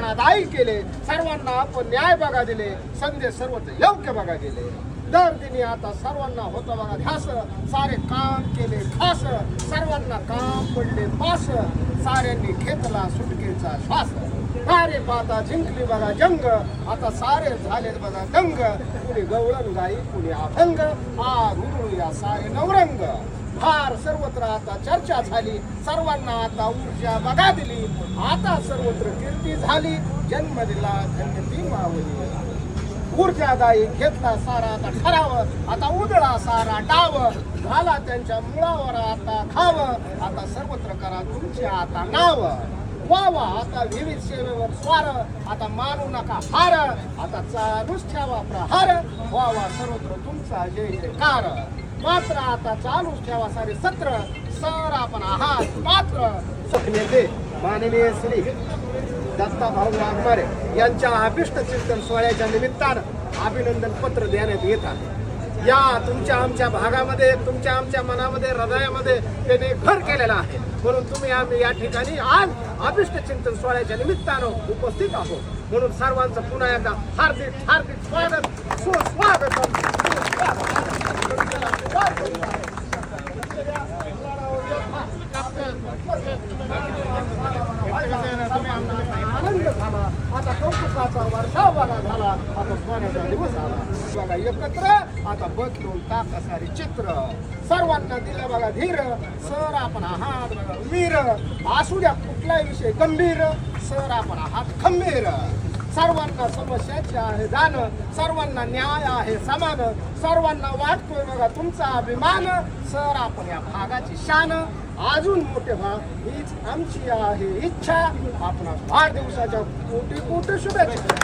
दाई केले सर्वांना आपण न्याय बघा दिले संदेश सर्वत्र योग्य बघा गेले दर दिनी आता सर्वांना होतं बघा ध्यास सारे काम केले खास सर्वांना काम पडले पास साऱ्यांनी घेतला सुटकेचा श्वास सारे पाता जिंकली बघा जंग आता सारे झालेत बघा दंग कुणी गवळण गाई कुणी अभंग आग उडूया सारे नवरंग फार सर्वत्र आता चर्चा झाली सर्वांना आता ऊर्जा बघा दिली आता सर्वत्र कीर्ती झाली जन्म दिला धन्यती मावली ऊर्जादायी घेतला सारा आता ठराव आता उधळा सारा डाव झाला त्यांच्या मुळावर आता खाव आता सर्वत्र करा तुमचे आता नाव वावा आता विविध सेवेवर स्वार आता मानू नका हार आता चालूच ठेवा प्रहार वावा सर्वत्र तुमचा जय जयकार मात्र आता चालूच ठेवा सारे सत्र सर आपण आहात मात्र नेते माननीय श्री दत्ता भाऊ वाघमारे यांच्या अभिष्ट चिंतन सोहळ्याच्या निमित्तानं अभिनंदन पत्र देण्यात येत आहे या तुमच्या आमच्या भागामध्ये तुमच्या आमच्या मनामध्ये हृदयामध्ये त्याने घर केलेलं आहे म्हणून तुम्ही आम्ही या ठिकाणी आज अभिष्ट चिंतन सोहळ्याच्या निमित्तानं उपस्थित आहोत म्हणून सर्वांचं पुन्हा एकदा हार्दिक हार्दिक स्वागत सुस्वागत आनंद झाला आता कौतुकाचा वर्षा बघा झाला आता सोन्याचा दिवस आला बघा एकत्र आता बदलून टाका सारी चित्र सर्वांना दिलं बघा धीर सर आपण आहात बघा वीर असू द्या कुठलाही विषय गंभीर सर आपण आहात खंबीर सर्वांना समस्याचे आहे जाण सर्वांना न्याय आहे समान सर्वांना वाटतोय बघा तुमचा अभिमान सर आपण या भागाची शान अजून मोठे व्हा हीच आमची आहे इच्छा आपणा वाढदिवसाच्या कोटी कोटी शुभेच्छा